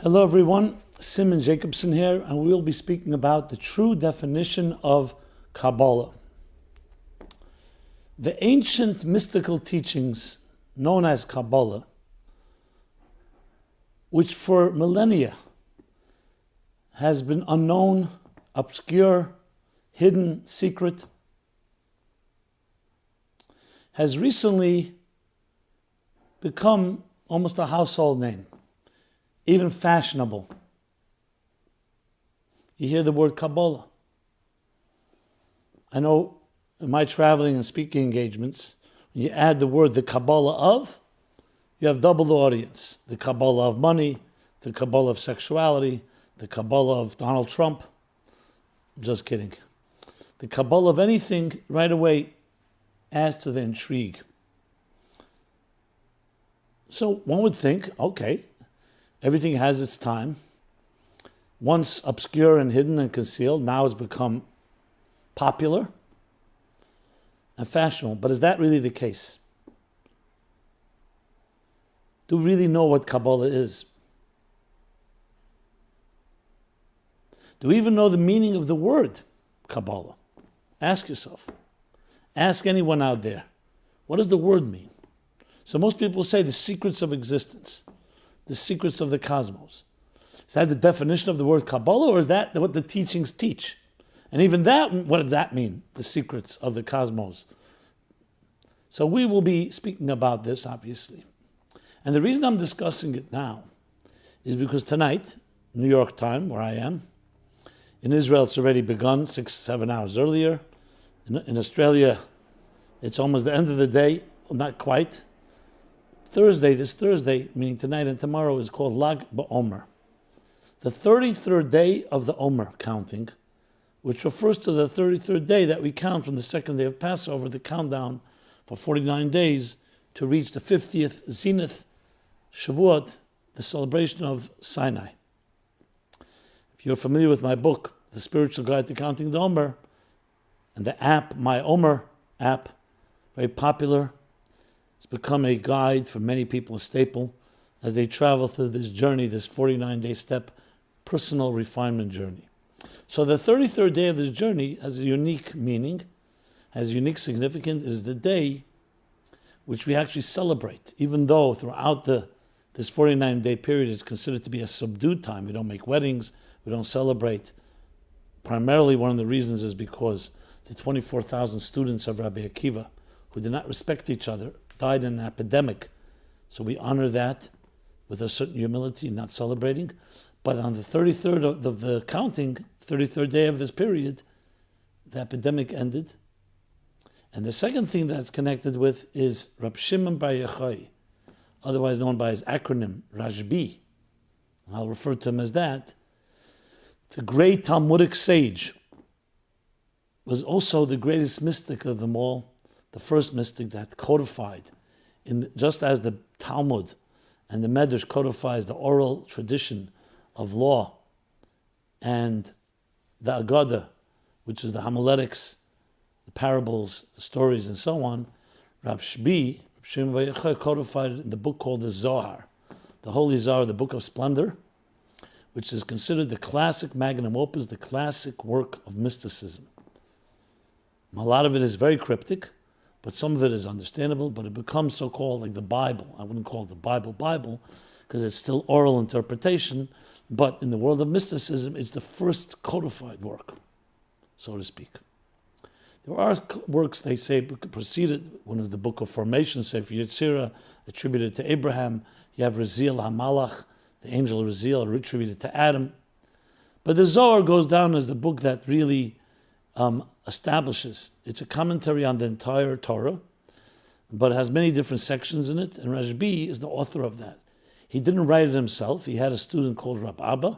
Hello everyone, Simon Jacobson here, and we'll be speaking about the true definition of Kabbalah. The ancient mystical teachings known as Kabbalah, which for millennia has been unknown, obscure, hidden, secret, has recently become almost a household name, even fashionable. You hear the word Kabbalah. I know in my traveling and speaking engagements, when you add the word the Kabbalah of, you have double the audience. The Kabbalah of money, the Kabbalah of sexuality, the Kabbalah of Donald Trump. I'm just kidding. The Kabbalah of anything right away adds to the intrigue. So one would think, okay, everything has its time. Once obscure and hidden and concealed, now it's become popular and fashionable. But is that really the case? Do we really know what Kabbalah is? Do we even know the meaning of the word Kabbalah? Ask yourself. Ask anyone out there. What does the word mean? So most people say the secrets of existence, the secrets of the cosmos. Is that the definition of the word Kabbalah, or is that what the teachings teach? And even that, what does that mean? The secrets of the cosmos. So we will be speaking about this, obviously. And the reason I'm discussing it now is because tonight, New York time, where I am, in Israel it's already begun 6-7 hours earlier. In Australia, it's almost the end of the day, well, not quite. This Thursday, meaning tonight and tomorrow, is called Lag BaOmer, the 33rd day of the Omer counting, which refers to the 33rd day that we count from the second day of Passover, the countdown for 49 days to reach the 50th Zenith, Shavuot, the celebration of Sinai. If you're familiar with my book, The Spiritual Guide to Counting the Omer, and the app, My Omer app, very popular. It's become a guide for many people, a staple, as they travel through this journey, this 49-day step, personal refinement journey. So the 33rd day of this journey has a unique meaning, has unique significance. It is the day which we actually celebrate, even though throughout this 49-day period is considered to be a subdued time. We don't make weddings, we don't celebrate. Primarily one of the reasons is because the 24,000 students of Rabbi Akiva, who did not respect each other, died in an epidemic. So we honor that with a certain humility, not celebrating. But on the 33rd of the counting, 33rd day of this period, the epidemic ended. And the second thing that's connected with is Rab Shimon Bar Yochai, otherwise known by his acronym, Rabbi. I'll refer to him as that. The great Talmudic sage was also the greatest mystic of them all, the first mystic that codified, just as the Talmud and the Medrash codifies the oral tradition of law, and the Agadah, which is the homiletics, the parables, the stories, and so on. Rab Shimon Bar Yochai, codified it in the book called the Zohar, the Holy Zohar, the Book of Splendor, which is considered the classic magnum opus, the classic work of mysticism. A lot of it is very cryptic, but some of it is understandable, but it becomes so-called like the Bible. I wouldn't call it the Bible, because it's still oral interpretation, but in the world of mysticism, it's the first codified work, so to speak. There are works, they say, preceded. One is the Book of Formation, Sefer Yetzirah, attributed to Abraham. You have Raziel HaMalach, the angel Raziel, attributed to Adam. But the Zohar goes down as the book that really establishes. It's a commentary on the entire Torah, but it has many different sections in it, and Rabbi is the author of that. He didn't write it himself. He had a student called Rabbi,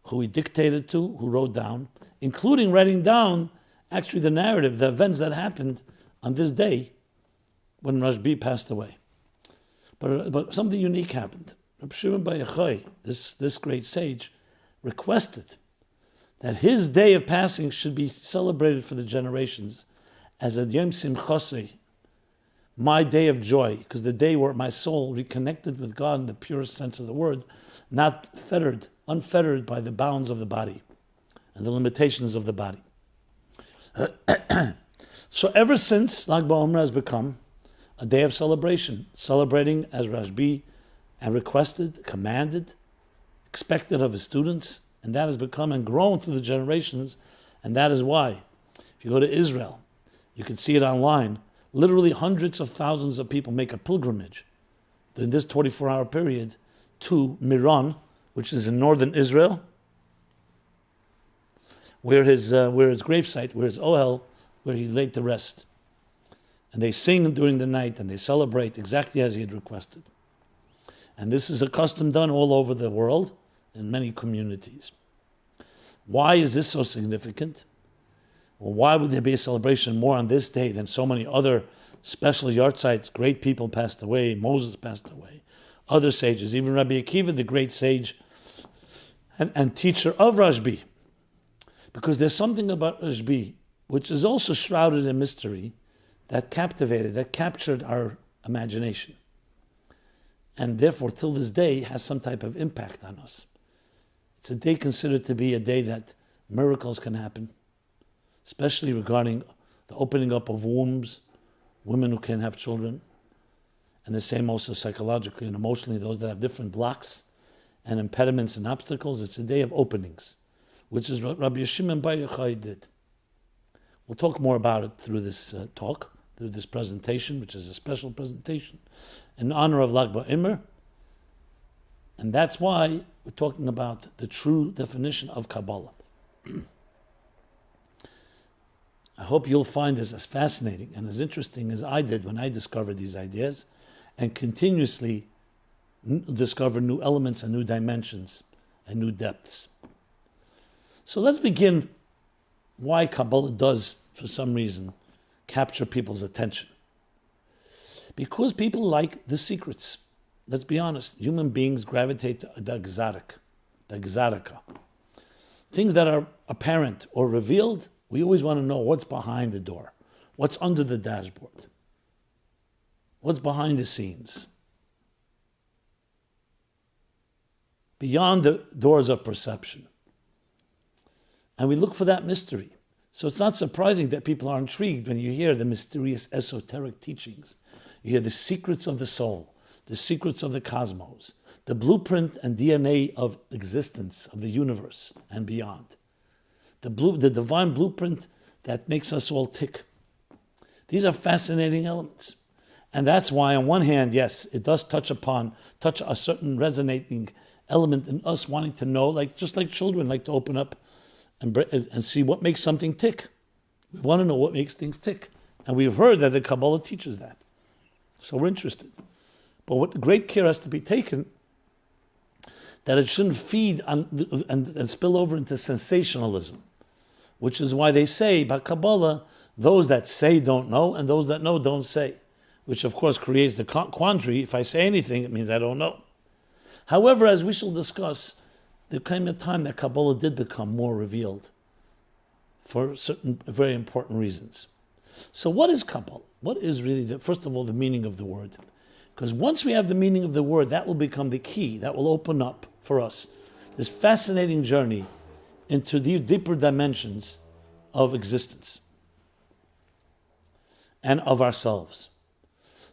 who he dictated to, who wrote down, including writing down actually the narrative, the events that happened on this day when Rabbi passed away. But something unique happened. Rabbi Shimon Bar Yochai, this great sage, requested that his day of passing should be celebrated for the generations as a Yom Simchosei, my day of joy, because the day where my soul reconnected with God in the purest sense of the word, not unfettered by the bounds of the body and the limitations of the body. So ever since, Lag BaOmer has become a day of celebration, celebrating as Rabbi and requested, commanded, expected of his students, and that has become and grown through the generations, and that is why, if you go to Israel, you can see it online, literally hundreds of thousands of people make a pilgrimage in this 24-hour period to Miron, which is in northern Israel, where his gravesite, where his ohel, where he laid to rest. And they sing during the night and they celebrate exactly as he had requested. And this is a custom done all over the world in many communities. Why is this so significant? Well, why would there be a celebration more on this day than so many other special yard sites? Great people passed away, Moses passed away, other sages, even Rabbi Akiva, the great sage and teacher of Rabbi. Because there's something about Rabbi which is also shrouded in mystery that captured our imagination. And therefore, till this day, has some type of impact on us. It's a day considered to be a day that miracles can happen, especially regarding the opening up of wombs, women who can have children, and the same also psychologically and emotionally, those that have different blocks and impediments and obstacles. It's a day of openings, which is what Rabbi Shimon Bar Yochai did. We'll talk more about it through this through this presentation, which is a special presentation in honor of Lag BaOmer. And that's why we're talking about the true definition of Kabbalah. I hope you'll find this as fascinating and as interesting as I did when I discovered these ideas, and continuously discover new elements and new dimensions and new depths. So let's begin why Kabbalah does, for some reason, capture people's attention. Because people like the secrets. Let's be honest, human beings gravitate to the exotic, the exotica. Things that are apparent or revealed, we always want to know what's behind the door, what's under the dashboard, what's behind the scenes, beyond the doors of perception. And we look for that mystery. So it's not surprising that people are intrigued when you hear the mysterious esoteric teachings. You hear the secrets of the soul, the secrets of the cosmos, the blueprint and DNA of existence, of the universe and beyond. The divine blueprint that makes us all tick. These are fascinating elements. And that's why, on one hand, yes, it does touch a certain element in us wanting to know, just like children like to open up and see what makes something tick. We want to know what makes things tick. And we've heard that the Kabbalah teaches that. So we're interested. But what great care has to be taken, that it shouldn't feed on and spill over into sensationalism, which is why they say, by Kabbalah, those that say don't know, and those that know don't say, which of course creates the quandary. If I say anything, it means I don't know. However, as we shall discuss, there came a time that Kabbalah did become more revealed for certain very important reasons. So what is Kabbalah? What is really, first of all, the meaning of the word? Because once we have the meaning of the word, that will become the key, that will open up for us this fascinating journey into the deeper dimensions of existence and of ourselves.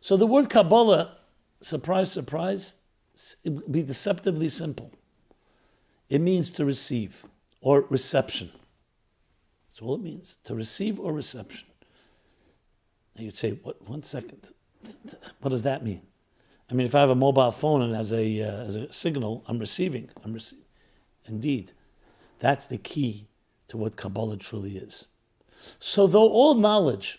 So the word Kabbalah, surprise, surprise, it would be deceptively simple. It means to receive or reception. That's all it means, to receive or reception. And you'd say, "What? 1 second. What does that mean?" I mean, if I have a mobile phone and as a signal, I'm receiving. Indeed, that's the key to what Kabbalah truly is. So though all knowledge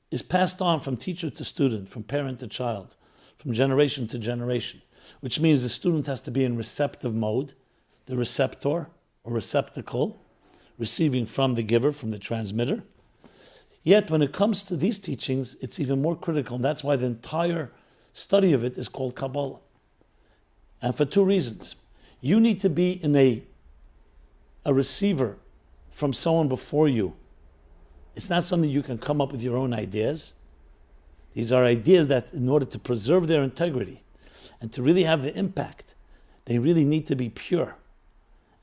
is passed on from teacher to student, from parent to child, from generation to generation, which means the student has to be in receptive mode, the receptor or receptacle, receiving from the giver, from the transmitter. Yet when it comes to these teachings, it's even more critical, and that's why the entire study of it is called Kabbalah. And for two reasons. You need to be in a receiver from someone before you. It's not something you can come up with your own ideas. These are ideas that in order to preserve their integrity and to really have the impact, they really need to be pure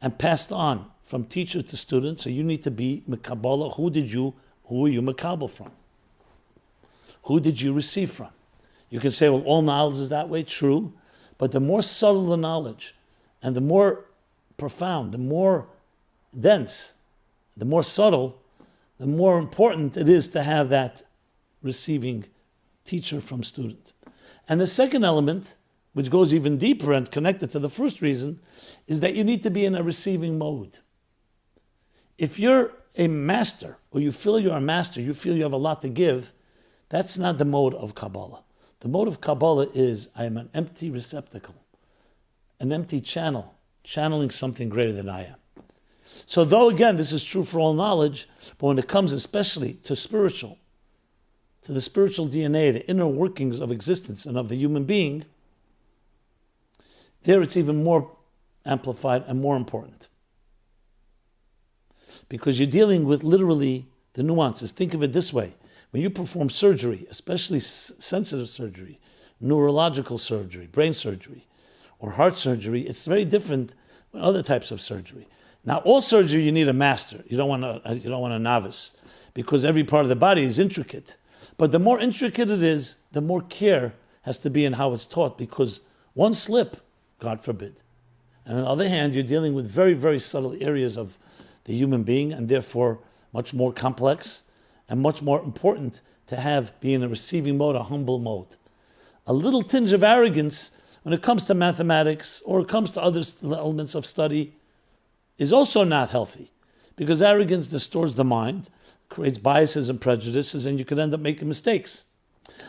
and passed on from teacher to student. So you need to be Kabbalah. Who were you Makabal from? Who did you receive from? You can say, well, all knowledge is that way, true. But the more subtle the knowledge and the more profound, the more dense, the more subtle, the more important it is to have that receiving teacher from student. And the second element, which goes even deeper and connected to the first reason, is that you need to be in a receiving mode. If you're a master, or you feel you're a master, you feel you have a lot to give, that's not the mode of Kabbalah. The mode of Kabbalah is, I am an empty receptacle, an empty channel, channeling something greater than I am. So though, again, this is true for all knowledge, but when it comes especially to spiritual, to the spiritual DNA, the inner workings of existence and of the human being, there it's even more amplified and more important. Because you're dealing with literally the nuances. Think of it this way. When you perform surgery, especially sensitive surgery, neurological surgery, brain surgery, or heart surgery, it's very different than other types of surgery. Now, all surgery, you need a master. You don't want a novice, because every part of the body is intricate. But the more intricate it is, the more care has to be in how it's taught, because one slip, God forbid. And on the other hand, you're dealing with very, very subtle areas of the human being, and therefore much more complex and much more important to be in a receiving mode, a humble mode. A little tinge of arrogance when it comes to mathematics or it comes to other elements of study is also not healthy, because arrogance distorts the mind, creates biases and prejudices, and you can end up making mistakes.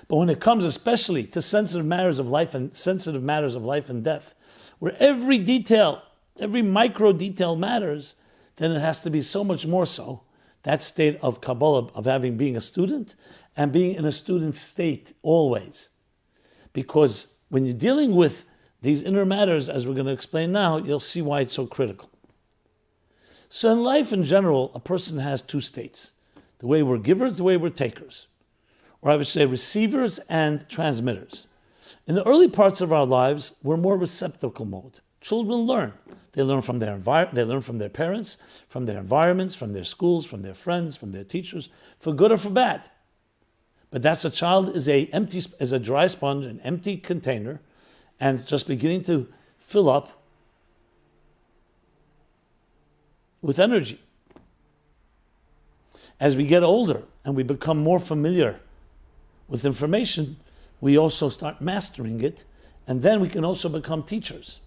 But when it comes especially to sensitive matters of life and death, where every detail, every micro detail matters, then it has to be so much more so. That state of Kabbalah, of being a student and being in a student state always. Because when you're dealing with these inner matters, as we're going to explain now, you'll see why it's so critical. So in life in general, a person has two states. The way we're givers, the way we're takers. Or I would say receivers and transmitters. In the early parts of our lives, we're more receptacle mode. Children learn. They learn from their they learn from their parents, from their environments, from their schools, from their friends, from their teachers, for good or for bad. But that's a child is a dry sponge, an empty container, and just beginning to fill up with energy. As we get older and we become more familiar with information, we also start mastering it, and then we can also become teachers.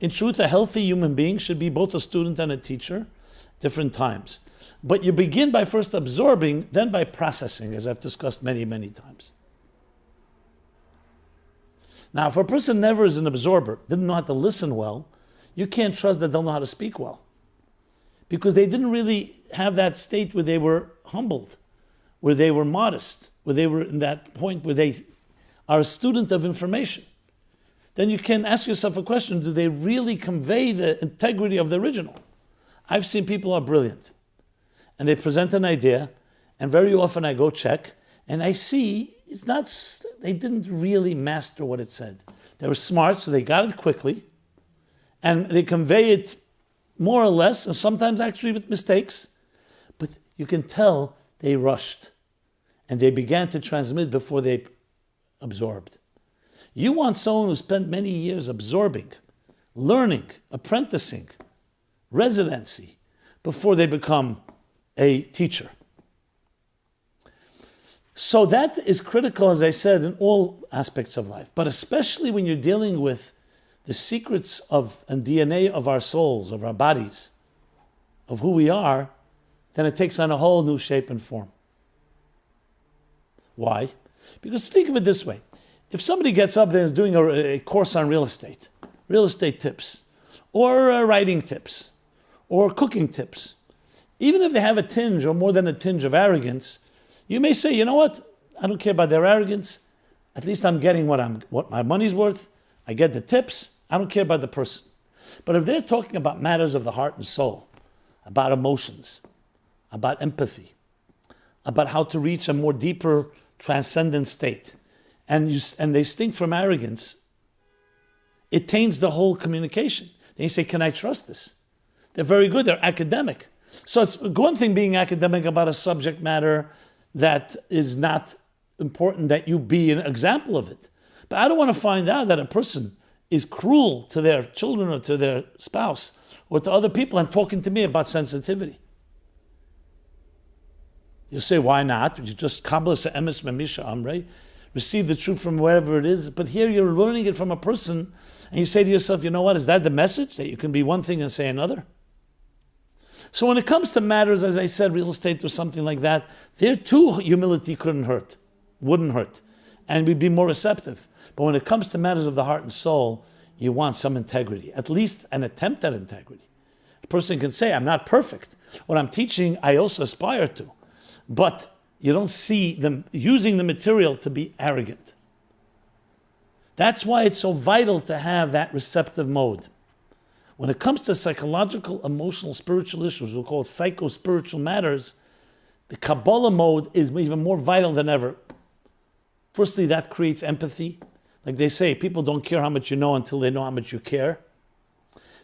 In truth, a healthy human being should be both a student and a teacher, different times. But you begin by first absorbing, then by processing, as I've discussed many, many times. Now, if a person never is an absorber, didn't know how to listen well, you can't trust that they'll know how to speak well. Because they didn't really have that state where they were humbled, where they were modest, where they were in that point where they are a student of information. Then you can ask yourself a question, do they really convey the integrity of the original? I've seen people who are brilliant, and they present an idea, and very often I go check, and I see they didn't really master what it said. They were smart, so they got it quickly, and they convey it more or less, and sometimes actually with mistakes, but you can tell they rushed, and they began to transmit before they absorbed. You want someone who spent many years absorbing, learning, apprenticing, residency, before they become a teacher. So that is critical, as I said, in all aspects of life, but especially when you're dealing with the secrets of and DNA of our souls, of our bodies, of who we are, then it takes on a whole new shape and form. Why? Because think of it this way. If somebody gets up there and is doing a course on real estate tips, or writing tips, or cooking tips, even if they have a tinge or more than a tinge of arrogance, you may say, you know what? I don't care about their arrogance. At least I'm getting what my money's worth. I get the tips. I don't care about the person. But if they're talking about matters of the heart and soul, about emotions, about empathy, about how to reach a more deeper transcendent state, and they stink from arrogance, it taints the whole communication. Then you say, can I trust this? They're very good, they're academic. So it's one thing being academic about a subject matter that is not important that you be an example of it. But I don't want to find out that a person is cruel to their children or to their spouse or to other people and talking to me about sensitivity. You say, why not? You just Kabbalah emes memisha amrei, receive the truth from wherever it is. But here you're learning it from a person, and you say to yourself, you know what? Is that the message, that you can be one thing and say another? So when it comes to matters, as I said, real estate or something like that, there too humility wouldn't hurt, and we'd be more receptive. But when it comes to matters of the heart and soul, you want some integrity, at least an attempt at integrity. A person can say, I'm not perfect. What I'm teaching, I also aspire to. But you don't see them using the material to be arrogant. That's why it's so vital to have that receptive mode. When it comes to psychological, emotional, spiritual issues, we'll call it psycho-spiritual matters, the Kabbalah mode is even more vital than ever. Firstly, that creates empathy. Like they say, people don't care how much you know until they know how much you care.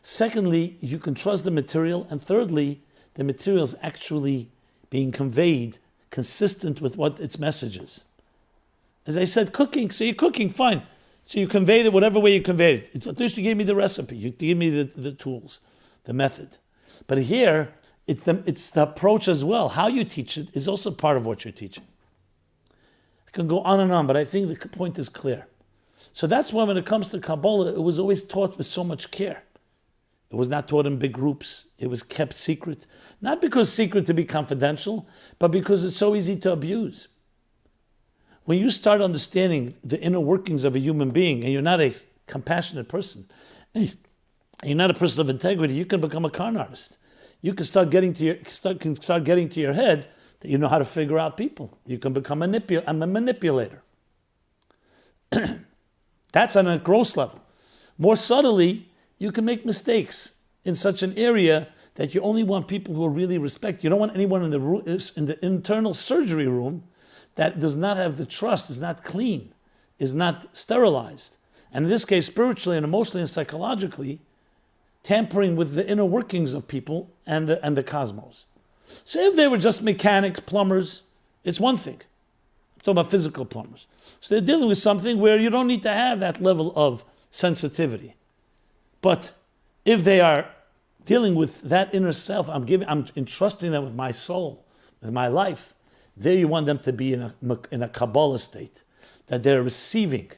Secondly, you can trust the material. And thirdly, the material is actually being conveyed consistent with what its message is. As I said, cooking, so you're cooking, fine. So you conveyed it whatever way you conveyed it. At least you gave me the recipe, you gave me the tools, the method. But here, it's the approach as well. How you teach it is also part of what you're teaching. I can go on and on, but I think the point is clear. So that's why when it comes to Kabbalah, it was always taught with so much care. It was not taught in big groups. It was kept secret. Not because secret to be confidential, but because it's so easy to abuse. When you start understanding the inner workings of a human being, and you're not a compassionate person, and you're not a person of integrity, you can become a con artist. You can start getting to your head that you know how to figure out people. You can become a manipulator. That's on a gross level. More subtly, you can make mistakes in such an area that you only want people who really respect. You don't want anyone in the internal surgery room that does not have the trust, is not clean, is not sterilized. And in this case, spiritually and emotionally and psychologically, tampering with the inner workings of people and the cosmos. So if they were just mechanics, plumbers, it's one thing. I'm talking about physical plumbers. So they're dealing with something where you don't need to have that level of sensitivity. But if they are dealing with that inner self, I'm entrusting them with my soul, with my life. There you want them to be in a Kabbalah state, that they're receiving.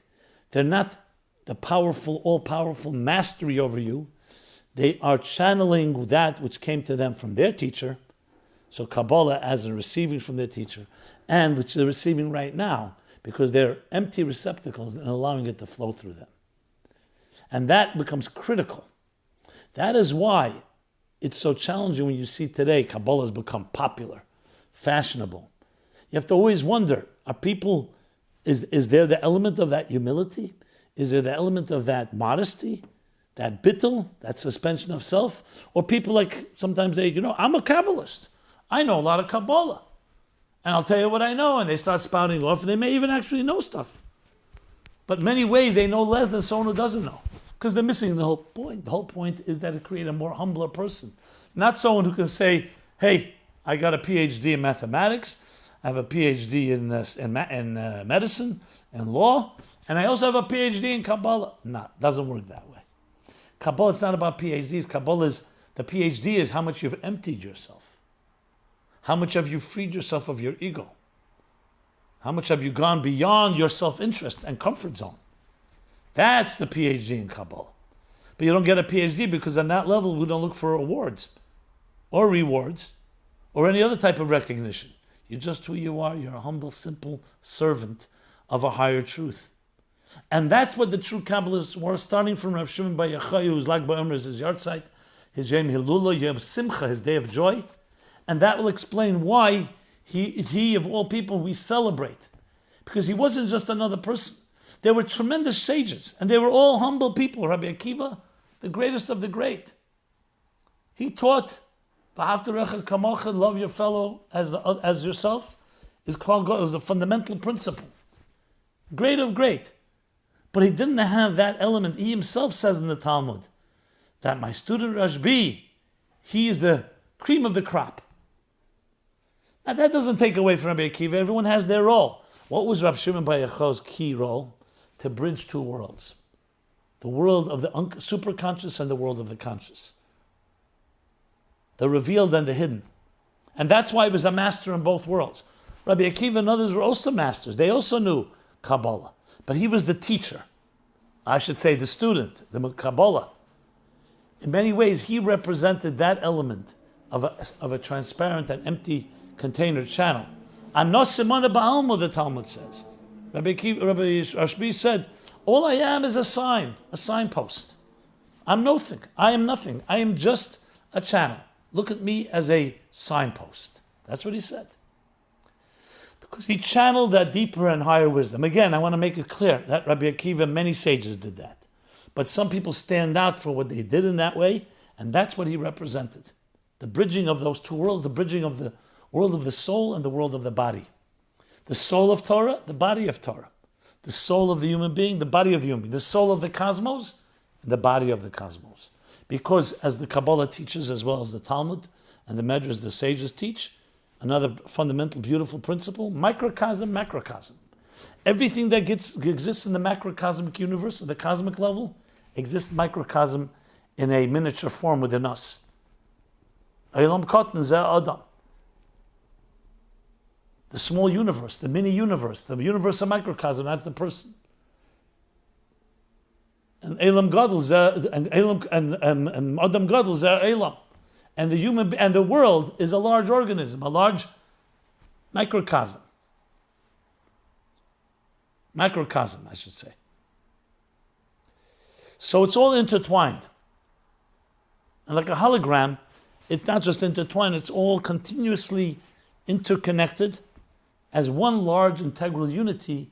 They're not the powerful, all-powerful mastery over you. They are channeling that which came to them from their teacher. So Kabbalah as a receiving from their teacher, and which they're receiving right now, because they're empty receptacles and allowing it to flow through them. And that becomes critical. That is why it's so challenging when you see today Kabbalah has become popular, fashionable. You have to always wonder, are people, is there the element of that humility? Is there the element of that modesty, that bittul, that suspension of self? Or people like, sometimes they, I'm a Kabbalist. I know a lot of Kabbalah. And I'll tell you what I know. And they start spouting off, and they may even actually know stuff. But in many ways, they know less than someone who doesn't know. Because they're missing the whole point. The whole point is that it creates a more humbler person. Not someone who can say, hey, I got a PhD in mathematics, I have a PhD in medicine and law, and I also have a PhD in Kabbalah. No, it doesn't work that way. Kabbalah is not about PhDs. Kabbalah is, the PhD is how much you've emptied yourself. How much have you freed yourself of your ego? How much have you gone beyond your self-interest and comfort zone? That's the PhD in Kabbalah. But you don't get a PhD because on that level we don't look for awards or rewards or any other type of recognition. You're just who you are. You're a humble, simple servant of a higher truth. And that's what the true Kabbalists were, starting from Rav Shimon Bar Yochai, whose Lag BaOmer is his yahrzeit, his Yom Hilula, Yom Simcha, his day of joy. And that will explain why he of all people, we celebrate. Because he wasn't just another person. There were tremendous sages, and they were all humble people. Rabbi Akiva, the greatest of the great. He taught, love your fellow as yourself, is the fundamental principle. Great of great. But he didn't have that element. He himself says in the Talmud that my student Rabbi, he is the cream of the crop. Now that doesn't take away from Rabbi Akiva. Everyone has their role. What was Rabbi Shimon Bar Yochai's key role? To bridge two worlds. The world of the superconscious and the world of the conscious. The revealed and the hidden. And that's why he was a master in both worlds. Rabbi Akiva and others were also masters. They also knew Kabbalah. But he was the teacher. I should say the student, the Kabbalah. In many ways, he represented that element of a transparent and empty container channel. Anos Simona Ba'almo, the Talmud says. Rabbi Rabbi said, all I am is a signpost. I'm nothing. I am nothing. I am just a channel. Look at me as a signpost. That's what he said. Because he channeled that deeper and higher wisdom. Again, I want to make it clear that Rabbi Akiva, many sages did that. But some people stand out for what they did in that way, and that's what he represented. The bridging of those two worlds, the bridging of the world of the soul and the world of the body. The soul of Torah, the body of Torah. The soul of the human being, the body of the human being. The soul of the cosmos, and the body of the cosmos. Because as the Kabbalah teaches, as well as the Talmud and the Medrash, the sages teach, another fundamental, beautiful principle, microcosm, macrocosm. Everything that exists in the macrocosmic universe, at the cosmic level, exists microcosm in a miniature form within us. Eilam Katan Zeh Adam. The small universe, the mini universe, the universe of microcosm, that's the person. And Eilam Gadol and Adam Gadol Zeh Eilam. And the human and the world is a large organism, a large microcosm. Macrocosm, I should say. So it's all intertwined. And like a hologram, it's not just intertwined, it's all continuously interconnected as one large integral unity,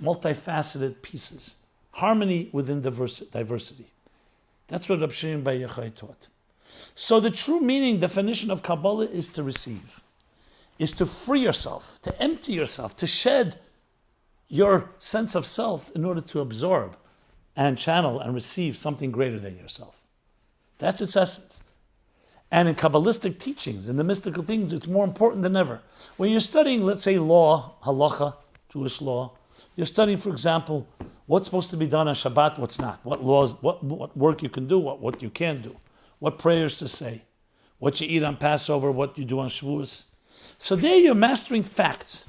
multifaceted pieces. Harmony within diversity. That's what Rabbi Shimon Bar Yochai taught. So the true meaning, definition of Kabbalah is to receive, is to free yourself, to empty yourself, to shed your sense of self in order to absorb and channel and receive something greater than yourself. That's its essence. And in Kabbalistic teachings, in the mystical things, it's more important than ever. When you're studying, let's say, law, halacha, Jewish law, you're studying, for example, what's supposed to be done on Shabbat, what's not, what laws, what work you can do, what you can't do, what prayers to say, what you eat on Passover, what you do on Shavuos. So there you're mastering facts.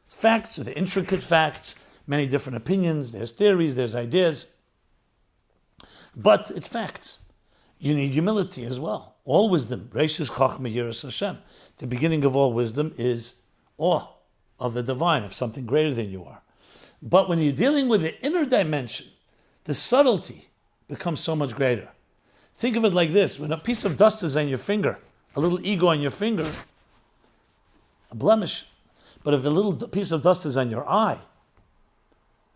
Facts are the intricate facts, many different opinions, there's theories, there's ideas. But it's facts. You need humility as well. All wisdom, Reishis Chachma Yiras Hashem. The beginning of all wisdom is awe of the divine, of something greater than you are. But when you're dealing with the inner dimension, the subtlety becomes so much greater. Think of it like this. When a piece of dust is on your finger, a little ego on your finger, a blemish. But if the little piece of dust is on your eye,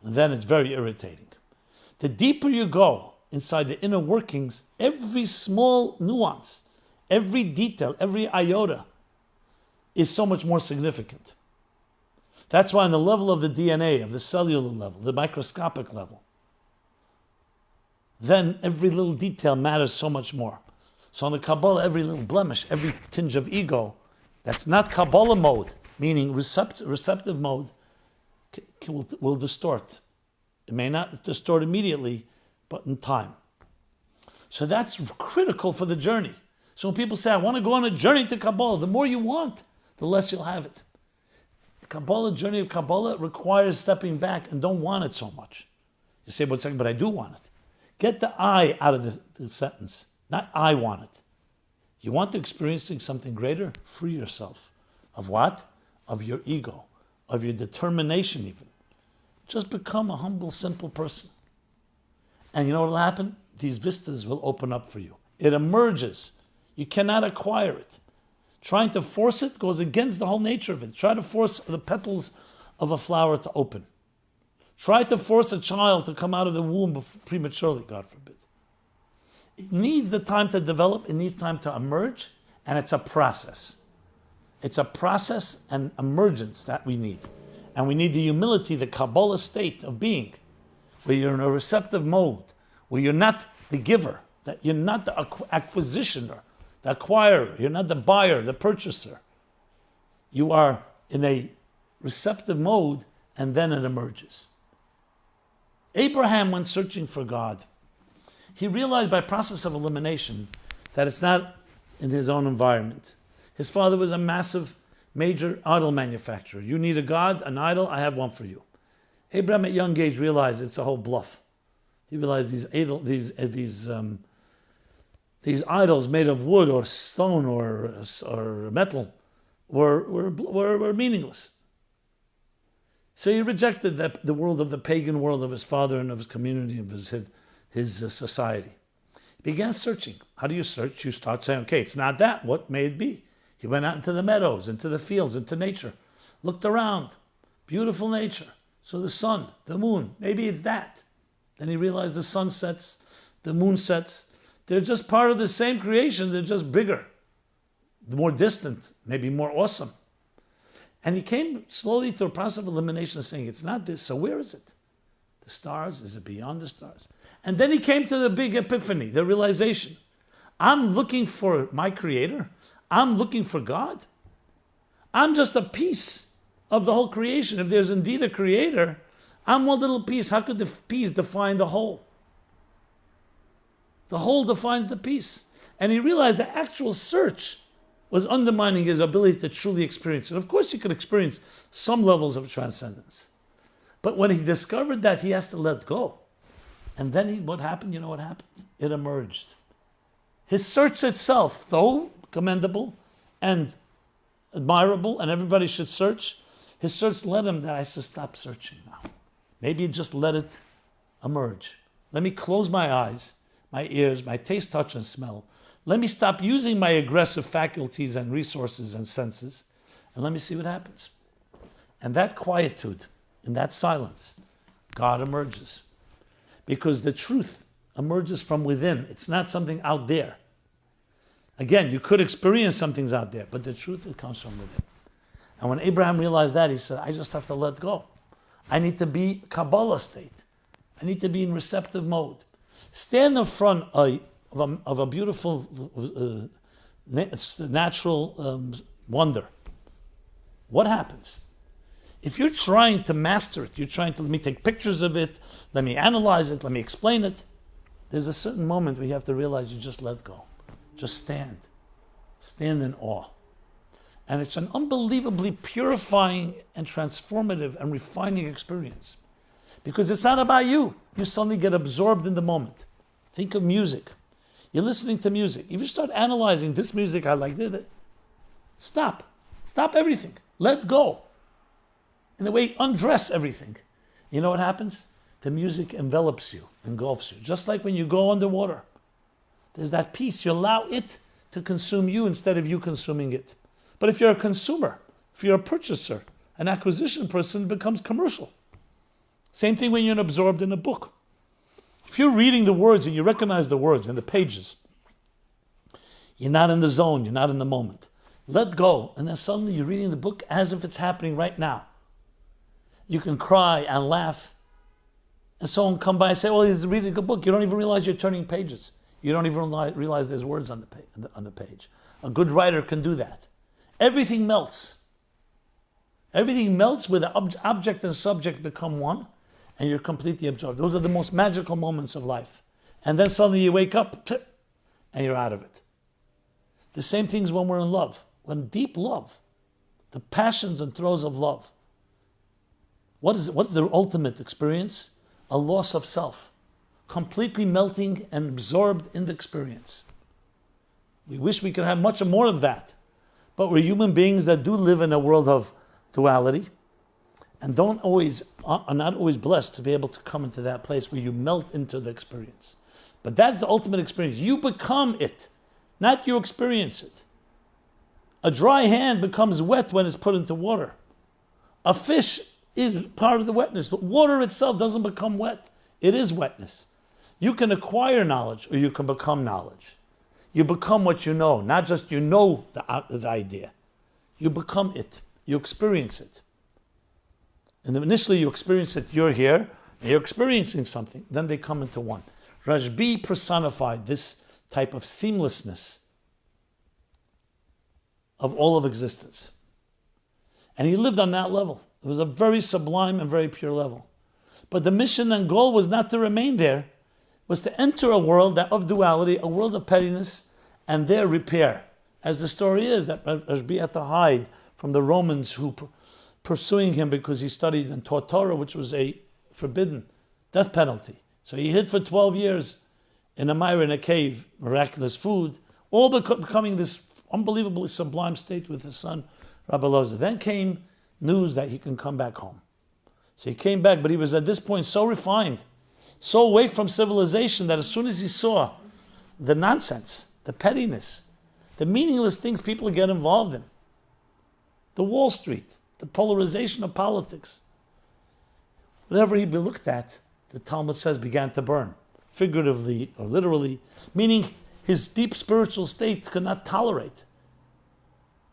then it's very irritating. The deeper you go inside the inner workings, every small nuance, every detail, every iota is so much more significant. That's why on the level of the DNA, of the cellular level, the microscopic level, then every little detail matters so much more. So in the Kabbalah, every little blemish, every tinge of ego, that's not Kabbalah mode, meaning receptive mode, will distort. It may not distort immediately, but in time. So that's critical for the journey. So when people say, I want to go on a journey to Kabbalah, the more you want, the less you'll have it. The Kabbalah, journey of Kabbalah requires stepping back and don't want it so much. You say, but I do want it. Get the I out of the sentence. Not I want it. You want to experiencing something greater? Free yourself. Of what? Of your ego. Of your determination even. Just become a humble, simple person. And you know what will happen? These vistas will open up for you. It emerges. You cannot acquire it. Trying to force it goes against the whole nature of it. Try to force the petals of a flower to open. Try to force a child to come out of the womb prematurely, God forbid. It needs the time to develop. It needs time to emerge. And it's a process. It's a process and emergence that we need. And we need the humility, the Kabbalah state of being, where you're in a receptive mode, where you're not the giver, that you're not the acquisitioner, the acquirer, you're not the buyer, the purchaser. You are in a receptive mode, and then it emerges. Abraham went searching for God. He realized by process of elimination that it's not in his own environment. His father was a massive, major idol manufacturer. You need a god, an idol, I have one for you. Abraham at young age realized it's a whole bluff. He realized these idols made of wood or stone or metal were meaningless. So he rejected the world of the pagan world of his father and of his community, of his society. He began searching. How do you search? You start saying, okay, it's not that. What may it be? He went out into the meadows, into the fields, into nature, looked around. Beautiful nature. So the sun, the moon, maybe it's that. Then he realized the sun sets, the moon sets. They're just part of the same creation. They're just bigger, more distant, maybe more awesome. And he came slowly to a process of elimination, saying, it's not this, so where is it? The stars, is it beyond the stars? And then he came to the big epiphany, the realization. I'm looking for my creator. I'm looking for God. I'm just a piece of the whole creation. If there's indeed a creator, I'm one little piece. How could the piece define the whole? The whole defines the piece. And he realized the actual search was undermining his ability to truly experience it. Of course, you could experience some levels of transcendence. But when he discovered that, he has to let go. And then what happened? You know what happened? It emerged. His search itself, though commendable and admirable, and everybody should search, his search led him that I should stop searching now. Maybe just let it emerge. Let me close my eyes, my ears, my taste, touch, and smell. Let me stop using my aggressive faculties and resources and senses, and let me see what happens. And that quietude, in that silence, God emerges. Because the truth emerges from within. It's not something out there. Again, you could experience some things out there, but the truth, it comes from within. And when Abraham realized that, he said, I just have to let go. I need to be Kabbalah state. I need to be in receptive mode. Stand in front of a beautiful natural wonder. What happens? If you're trying to master it, you're trying to, let me take pictures of it, let me analyze it, let me explain it, there's a certain moment where you have to realize you just let go. Just stand. Stand in awe. And it's an unbelievably purifying and transformative and refining experience. Because it's not about you. You suddenly get absorbed in the moment. Think of music. You're listening to music. If you start analyzing this music, I like this, stop. Stop everything. Let go. In a way, undress everything. You know what happens? The music envelops you, engulfs you. Just like when you go underwater. There's that peace. You allow it to consume you instead of you consuming it. But if you're a consumer, if you're a purchaser, an acquisition person, it becomes commercial. Same thing when you're absorbed in a book. If you're reading the words and you recognize the words and the pages, you're not in the zone, you're not in the moment. Let go, and then suddenly you're reading the book as if it's happening right now. You can cry and laugh, and someone come by and say, well, he's reading a book. You don't even realize you're turning pages. You don't even realize there's words on the page. A good writer can do that. Everything melts. Everything melts where the object and subject become one, and you're completely absorbed. Those are the most magical moments of life. And then suddenly you wake up, and you're out of it. The same things when we're in love. When deep love, the passions and throes of love. What is the ultimate experience? A loss of self. Completely melting and absorbed in the experience. We wish we could have much more of that. But we're human beings that do live in a world of duality and are not always blessed to be able to come into that place where you melt into the experience. But that's the ultimate experience. You become it, not you experience it. A dry hand becomes wet when it's put into water. A fish is part of the wetness, but water itself doesn't become wet. It is wetness. You can acquire knowledge or you can become knowledge. You become what you know, not just you know the idea. you become it. You experience it. And then initially you experience it, you're here, and you're experiencing something. Then they come into one. Rabbi personified this type of seamlessness of all of existence. And he lived on that level. It was a very sublime and very pure level. But the mission and goal was not to remain there, was to enter a world of duality, a world of pettiness, and there repair. As the story is, that Rabbi had to hide from the Romans who pursuing him because he studied and taught Torah, which was a forbidden death penalty. So he hid for 12 years in a mire, in a cave, miraculous food, all becoming this unbelievably sublime state with his son, Rabbi Loza. Then came news that he can come back home. So he came back, but he was at this point so refined, so away from civilization, that as soon as he saw the nonsense, the pettiness, the meaningless things people get involved in, the Wall Street, the polarization of politics, whatever he looked at, the Talmud says, began to burn, figuratively or literally, meaning his deep spiritual state could not tolerate,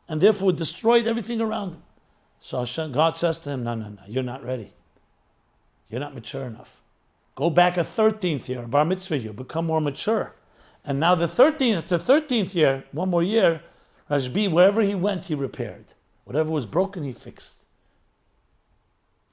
and therefore destroyed everything around him. So God says to him, no, you're not ready. You're not mature enough. Go back a 13th year, bar mitzvah year, become more mature. And now the 13th year, one more year, Rabbi, wherever he went, he repaired. Whatever was broken, he fixed.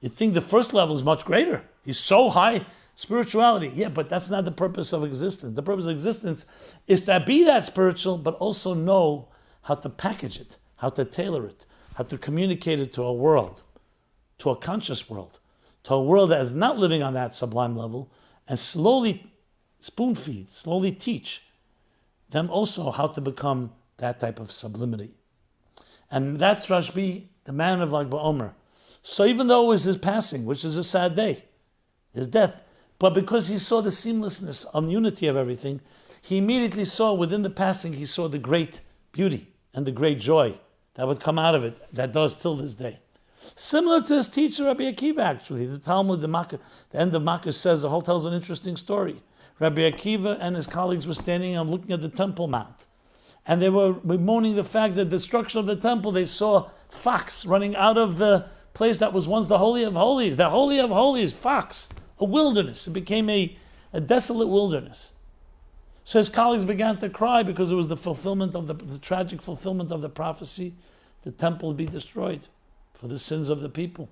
You'd think the first level is much greater. He's so high spirituality. Yeah, but that's not the purpose of existence. The purpose of existence is to be that spiritual, but also know how to package it, how to tailor it, how to communicate it to a world, to a conscious world, to a world that is not living on that sublime level, and slowly spoon feed, slowly teach them also how to become that type of sublimity. And that's Rashbi, the man of Lag BaOmer. So even though it was his passing, which is a sad day, his death, but because he saw the seamlessness and unity of everything, he immediately saw within the passing, he saw the great beauty and the great joy that would come out of it, that does till this day. Similar to his teacher, Rabbi Akiva, actually. The Talmud, the end of Makkah says, the whole tells an interesting story. Rabbi Akiva and his colleagues were standing and looking at the Temple Mount. And they were bemoaning the fact that the destruction of the temple, they saw fox running out of the place that was once the Holy of Holies. The Holy of Holies, fox, a wilderness. It became a desolate wilderness. So his colleagues began to cry because it was the fulfillment of the tragic fulfillment of the prophecy. The temple would be destroyed for the sins of the people.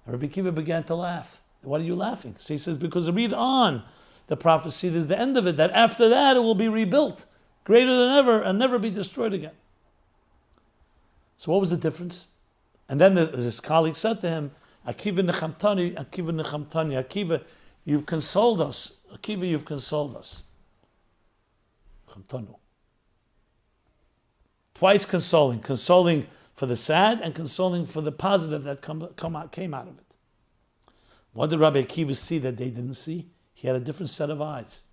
And Rabbi Akiva began to laugh. What are you laughing? So he says, because read on the prophecy, there's the end of it, that after that it will be rebuilt, greater than ever, and never be destroyed again. So what was the difference? And then his colleague said to him, Akiva nechamtani, Akiva nechamtani, Akiva, you've consoled us. Akiva, you've consoled us. Chamtanu. Twice consoling for the sad and consoling for the positive that came out of it. What did Rabbi Akiva see that they didn't see? He had a different set of eyes.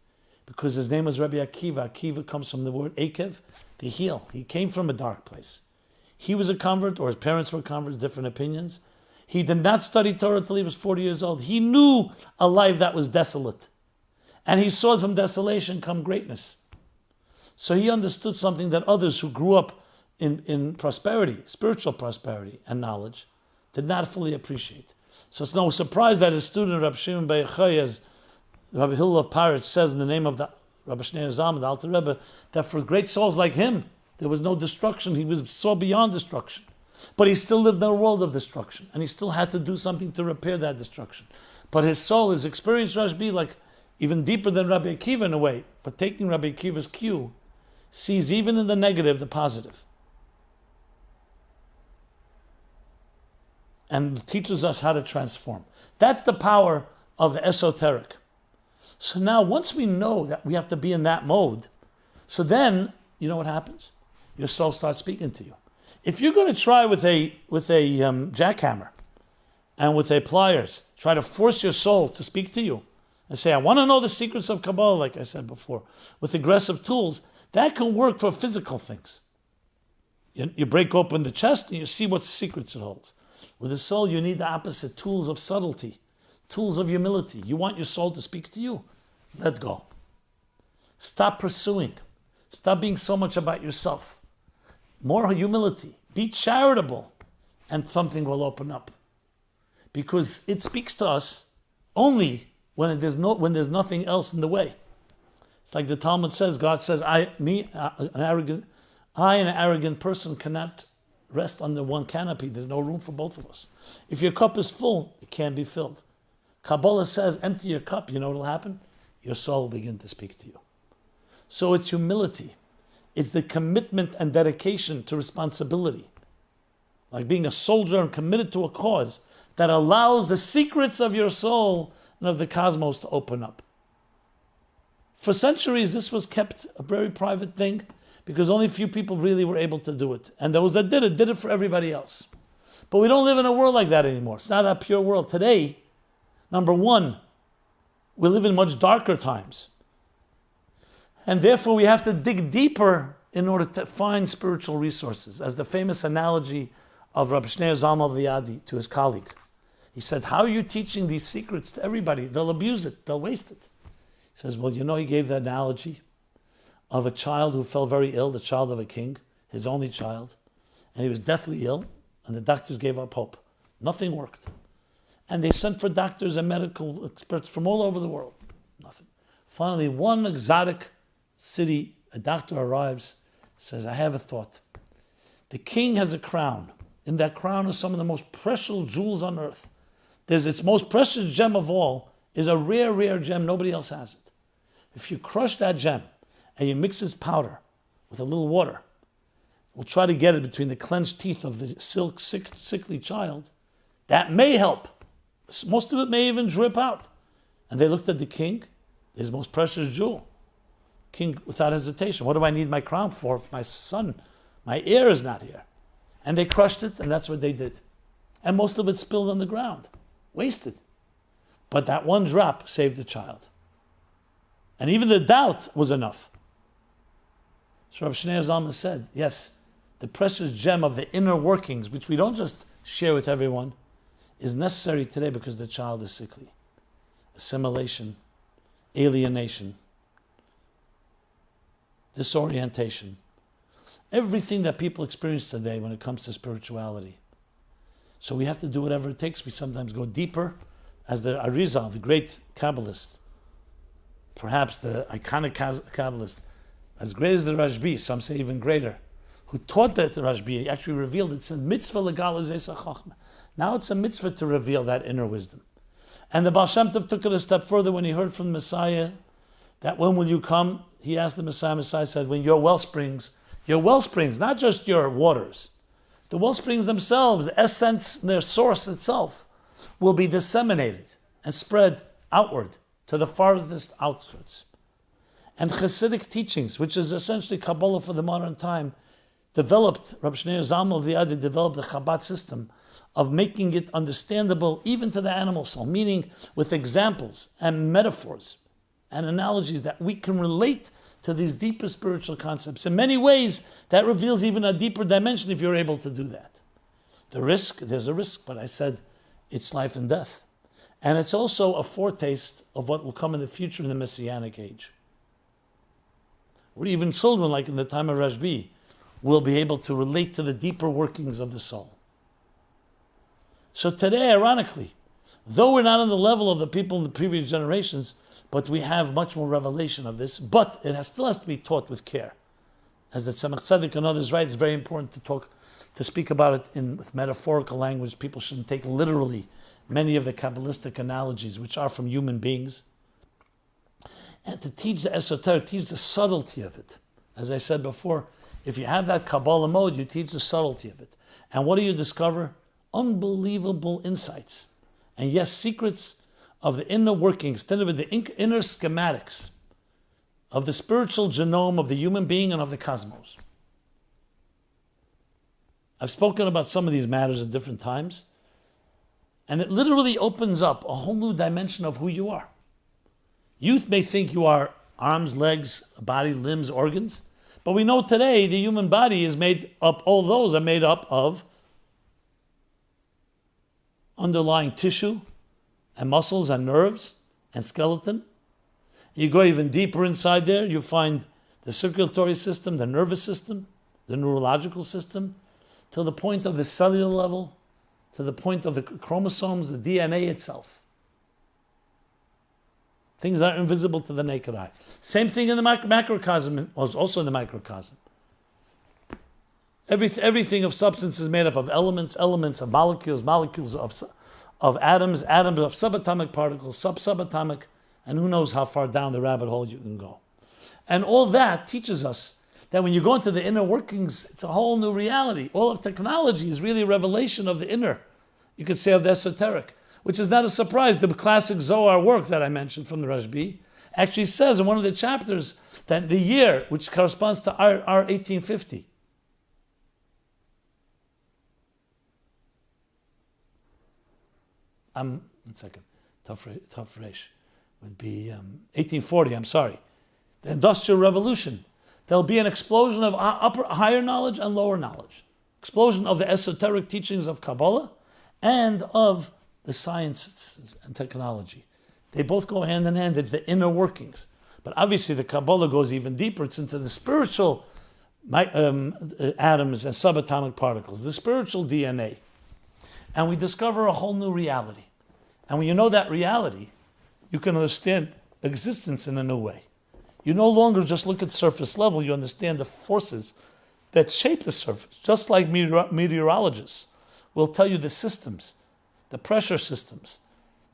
Because his name was Rabbi Akiva. Akiva comes from the word Akev, to heal. He came from a dark place. He was a convert, or his parents were converts, different opinions. He did not study Torah until he was 40 years old. He knew a life that was desolate. And he saw from desolation come greatness. So he understood something that others who grew up in prosperity, spiritual prosperity and knowledge, did not fully appreciate. So it's no surprise that his student, Rabbi Shimon Bar Yochai, as Rabbi Hillel of Paritch says in the name of the Rabbi Shneur Zalman, the Alter Rebbe, that for great souls like him, there was no destruction. He saw beyond destruction. But he still lived in a world of destruction. And he still had to do something to repair that destruction. But his soul, his experience, Rashbi, like even deeper than Rabbi Akiva in a way, but taking Rabbi Akiva's cue, sees even in the negative, the positive. And teaches us how to transform. That's the power of the esoteric. So now, once we know that we have to be in that mode, so then, you know what happens? Your soul starts speaking to you. If you're going to try with a jackhammer and with a pliers, try to force your soul to speak to you and say, I want to know the secrets of Kabbalah, like I said before, with aggressive tools, that can work for physical things. You break open the chest and you see what secrets it holds. With the soul, you need the opposite, tools of subtlety, tools of humility. You want your soul to speak to you? Let go. Stop pursuing. Stop being so much about yourself. More humility, Be charitable, and something will open up. Because it speaks to us only when there's nothing else in the way. It's like the Talmud says, God says, an arrogant person cannot rest under one canopy. There's no room for both of us. If your cup is full, it can't be filled. Kabbalah says, empty your cup. You know what will happen? Your soul will begin to speak to you. So it's humility. It's the commitment and dedication to responsibility. Like being a soldier and committed to a cause that allows the secrets of your soul and of the cosmos to open up. For centuries, this was kept a very private thing because only a few people really were able to do it. And those that did it for everybody else. But we don't live in a world like that anymore. It's not that pure world. Today, number one, we live in much darker times. And therefore, we have to dig deeper in order to find spiritual resources. As the famous analogy of Rabbi Shneur Zalman Liadi to his colleague. He said, how are you teaching these secrets to everybody? They'll abuse it. They'll waste it. He says, well, he gave the analogy of a child who fell very ill, the child of a king, his only child. And he was deathly ill, and the doctors gave up hope. Nothing worked. And they sent for doctors and medical experts from all over the world. Nothing. Finally, one exotic city, a doctor arrives, says, I have a thought. The king has a crown. In that crown are some of the most precious jewels on earth. There's its most precious gem of all is a rare, rare gem. Nobody else has it. If you crush that gem and you mix its powder with a little water, we'll try to get it between the clenched teeth of the sickly child. That may help. Most of it may even drip out. And they looked at the king, his most precious jewel. King, without hesitation, what do I need my crown for if my son, my heir is not here? And they crushed it, and that's what they did. And most of it spilled on the ground, wasted. But that one drop saved the child. And even the doubt was enough. So Rabbi Shneur Zalman said, yes, the precious gem of the inner workings, which we don't just share with everyone, is necessary today because the child is sickly. Assimilation, alienation, disorientation. Everything that people experience today when it comes to spirituality. So we have to do whatever it takes. We sometimes go deeper. As the Arizal, the great Kabbalist, perhaps the iconic Kabbalist, as great as the Rabbi, some say even greater, who taught that the Rabbi, actually revealed it, said, mitzvah legal chachma. Now it's a mitzvah to reveal that inner wisdom. And the Baal Shem Tov took it a step further when he heard from the Messiah that when will you come? He asked the Messiah said, when your wellsprings, not just your waters, the wellsprings themselves, the essence, their source itself, will be disseminated and spread outward to the farthest outskirts. And Hasidic teachings, which is essentially Kabbalah for the modern time, developed, Rabbi Shneur Zalman Liadi developed the Chabad system of making it understandable even to the animal soul, meaning with examples and metaphors and analogies that we can relate to these deeper spiritual concepts. In many ways, that reveals even a deeper dimension if you're able to do that. There's a risk, but I said it's life and death. And it's also a foretaste of what will come in the future in the Messianic age. Where even children, like in the time of Rabbi, will be able to relate to the deeper workings of the soul. So today, ironically, though we're not on the level of the people in the previous generations, but we have much more revelation of this, but it still has to be taught with care. As the Tzemach Tzedek and others write, it's very important to speak about it with metaphorical language. People shouldn't take literally many of the Kabbalistic analogies, which are from human beings. And to teach the esoteric, teach the subtlety of it. As I said before, if you have that Kabbalah mode, you teach the subtlety of it. And what do you discover? Unbelievable insights. And yes, secrets of the inner workings, the inner schematics of the spiritual genome of the human being and of the cosmos. I've spoken about some of these matters at different times, and it literally opens up a whole new dimension of who you are. Youth may think you are arms, legs, body, limbs, organs, but we know today the human body is made up, all those are made up of underlying tissue and muscles and nerves and skeleton. You go even deeper inside there, you find the circulatory system, the nervous system, the neurological system, to the point of the cellular level, to the point of the chromosomes, the DNA itself. Things that are invisible to the naked eye. Same thing in the macrocosm, also in the microcosm. Everything of substance is made up of elements of molecules of atoms of subatomic particles, subatomic, and who knows how far down the rabbit hole you can go. And all that teaches us that when you go into the inner workings, it's a whole new reality. All of technology is really a revelation of the inner, you could say, of the esoteric, which is not a surprise. The classic Zohar work that I mentioned from the Rabbi actually says in one of the chapters that the year, which corresponds to our 1850, one second, tough resh, would be 1840, I'm sorry. The Industrial Revolution. There'll be an explosion of higher knowledge and lower knowledge. Explosion of the esoteric teachings of Kabbalah and of the sciences and technology. They both go hand in hand. It's the inner workings. But obviously the Kabbalah goes even deeper. It's into the spiritual atoms and subatomic particles, the spiritual DNA. And we discover a whole new reality. And when you know that reality, you can understand existence in a new way. You no longer just look at surface level, you understand the forces that shape the surface, just like meteorologists will tell you the systems, the pressure systems,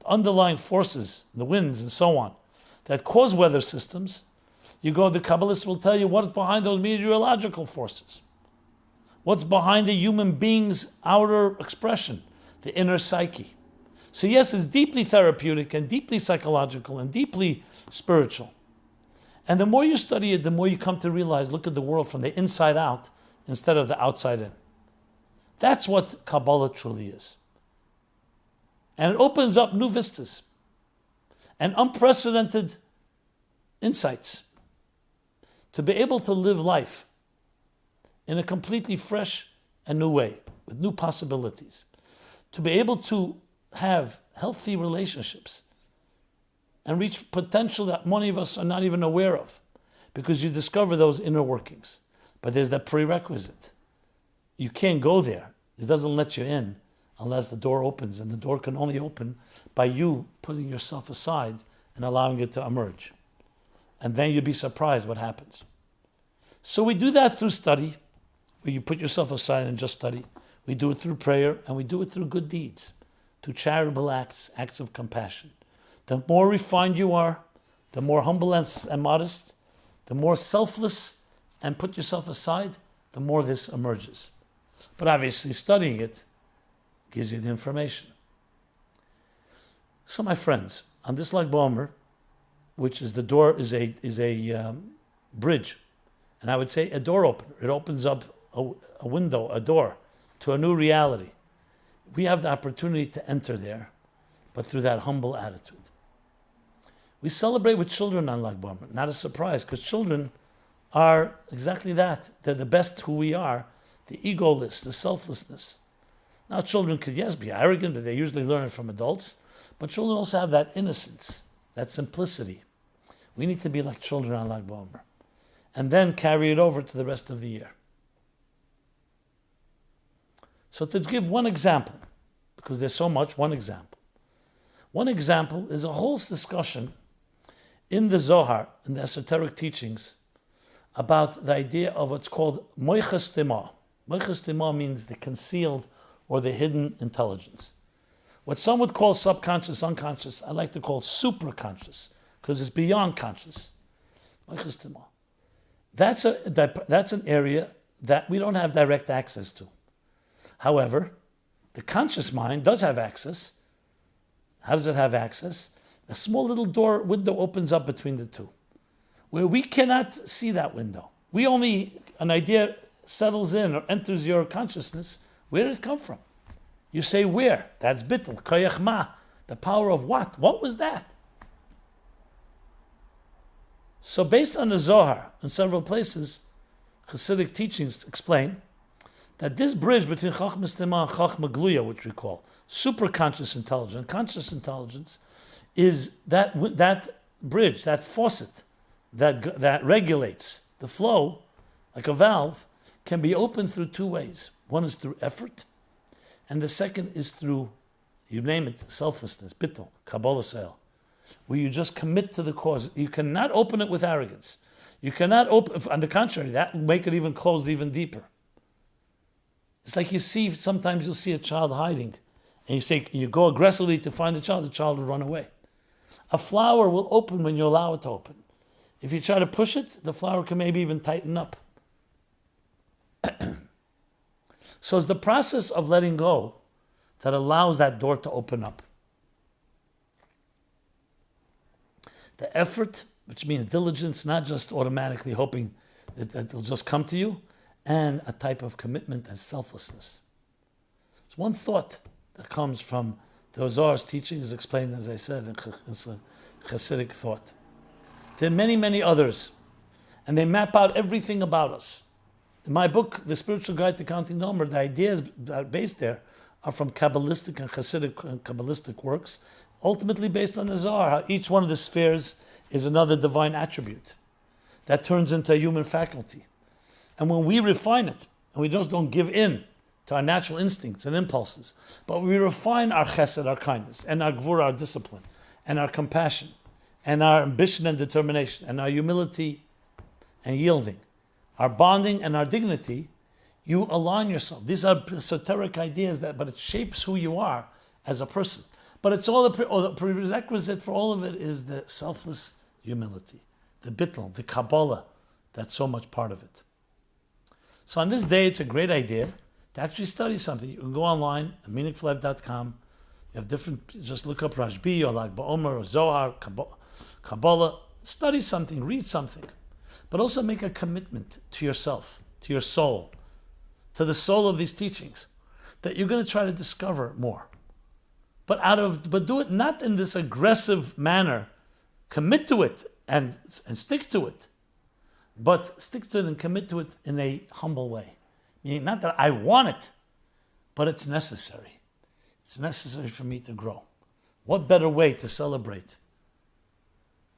the underlying forces, the winds and so on, that cause weather systems. The Kabbalists will tell you what's behind those meteorological forces. What's behind the human being's outer expression, the inner psyche. So yes, it's deeply therapeutic and deeply psychological and deeply spiritual. And the more you study it, the more you come to realize, look at the world from the inside out instead of the outside in. That's what Kabbalah truly is. And it opens up new vistas and unprecedented insights to be able to live life in a completely fresh and new way, with new possibilities. To be able to have healthy relationships and reach potential that many of us are not even aware of, because you discover those inner workings. But there's that prerequisite. You can't go there. It doesn't let you in unless the door opens, and the door can only open by you putting yourself aside and allowing it to emerge. And then you'd be surprised what happens. So we do that through study, where you put yourself aside and just study. We do it through prayer, and we do it through good deeds, through charitable acts of compassion. The more refined you are, the more humble and modest, the more selfless and put yourself aside, the more this emerges. But obviously studying it gives you the information. So my friends, on this Lag BaOmer, which is the door, is a bridge, and I would say a door opener. It opens up a window, a door to a new reality. We have the opportunity to enter there, but through that humble attitude. We celebrate with children on Lag BaOmer. Not a surprise, because children are exactly that. They're the best who we are, the egoless, the selflessness. Now children could, yes, be arrogant, but they usually learn it from adults. But children also have that innocence, that simplicity. We need to be like children on Lag BaOmer, and then carry it over to the rest of the year. So to give one example, because there's so much, one example. One example is a whole discussion in the Zohar, in the esoteric teachings, about the idea of what's called moichas tima. Moichas tima means the concealed or the hidden intelligence. What some would call subconscious, unconscious, I like to call supraconscious, because it's beyond conscious. Moichas tima. That's an area that we don't have direct access to. However, the conscious mind does have access. How does it have access? A small little window opens up between the two, where we cannot see that window. An idea settles in or enters your consciousness. Where did it come from? You say where? That's bittul, koyach ma. The power of what? What was that? So based on the Zohar, in several places, Hasidic teachings explain that this bridge between Chachmas Tima and Chachma Gluya, which we call superconscious intelligence, conscious intelligence, is that bridge, that faucet that regulates the flow, like a valve, can be opened through two ways. One is through effort, and the second is through, you name it, selflessness, bittul, Kabbalah sale, where you just commit to the cause. You cannot open it with arrogance. You cannot open, on the contrary, that will make it even closed even deeper. It's like you see, sometimes you'll see a child hiding, and you go aggressively to find the child will run away. A flower will open when you allow it to open. If you try to push it, the flower can maybe even tighten up. So it's the process of letting go that allows that door to open up. The effort, which means diligence, not just automatically hoping that it'll just come to you, and a type of commitment and selflessness. It's one thought that comes from the Ozar's teaching, is explained, as I said, in Hasidic thought. There are many, many others, and they map out everything about us. In my book, The Spiritual Guide to Counting the Omer, the ideas that are based there are from Kabbalistic and Hasidic and Kabbalistic works, ultimately based on the Zohar, how each one of the spheres is another divine attribute that turns into a human faculty. And when we refine it, and we just don't give in to our natural instincts and impulses, but we refine our chesed, our kindness, and our gvura, our discipline, and our compassion, and our ambition and determination, and our humility and yielding, our bonding and our dignity, you align yourself. These are esoteric ideas, but it shapes who you are as a person. But it's all the prerequisite for all of it is the selfless humility, the bittul, the Kabbalah, that's so much part of it. So on this day, it's a great idea to actually study something. You can go online, meaningfullife.com. You have different, just look up Rabbi or Lag BaOmer or Zohar, Kabbalah. Study something, read something. But also make a commitment to yourself, to your soul, to the soul of these teachings, that you're going to try to discover more. But do it not in this aggressive manner. Commit to it and stick to it. But stick to it and commit to it in a humble way. Meaning not that I want it, but it's necessary. It's necessary for me to grow. What better way to celebrate?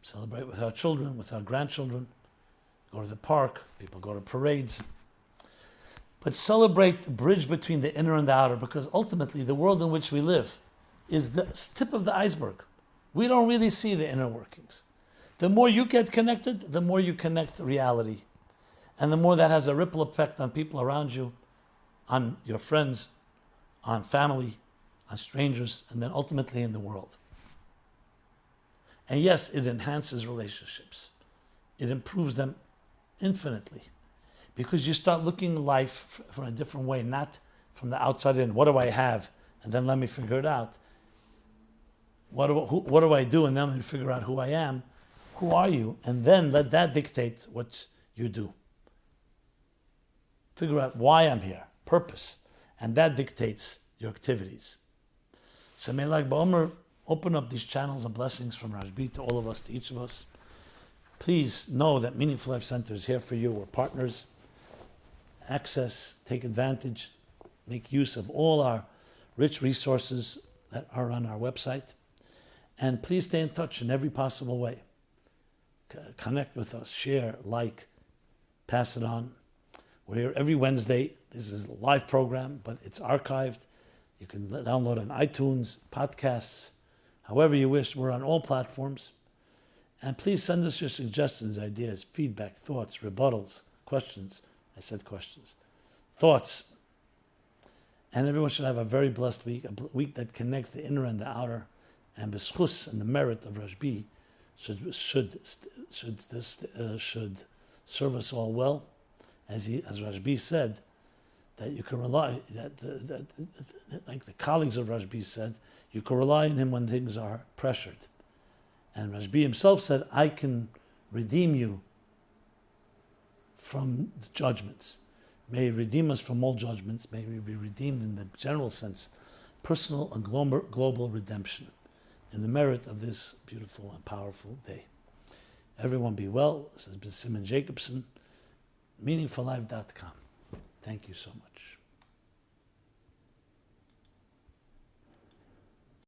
Celebrate with our children, with our grandchildren. Go to the park, people go to parades. But celebrate the bridge between the inner and the outer, because ultimately the world in which we live is the tip of the iceberg. We don't really see the inner workings. The more you get connected, the more you connect reality. And the more that has a ripple effect on people around you, on your friends, on family, on strangers, and then ultimately in the world. And yes, it enhances relationships. It improves them infinitely. Because you start looking at life from a different way, not from the outside in. What do I have? And then let me figure it out. What do I do? And then let me figure out who I am. Who are you? And then let that dictate what you do. Figure out why I'm here, purpose. And that dictates your activities. So may Lag BaOmer open up these channels of blessings from Rabbi to all of us, to each of us. Please know that Meaningful Life Center is here for you. We're partners. Access, take advantage, make use of all our rich resources that are on our website. And please stay in touch in every possible way. Connect with us, share, like, pass it on. We're here every Wednesday. This is a live program, but it's archived. You can download on iTunes, podcasts, however you wish. We're on all platforms. And please send us your suggestions, ideas, feedback, thoughts, rebuttals, questions. I said questions. Thoughts. And everyone should have a very blessed week, a week that connects the inner and the outer. And b'schus and the merit of Rabbi should serve us all well, as Rabbi said, that you can rely, like the colleagues of Rabbi said, you can rely on him when things are pressured. And Rabbi himself said, I can redeem you from judgments. May he redeem us from all judgments. May we be redeemed in the general sense, personal and global redemption, in the merit of this beautiful and powerful day. Everyone be well. This has been Simon Jacobson, meaningfullife.com. Thank you so much.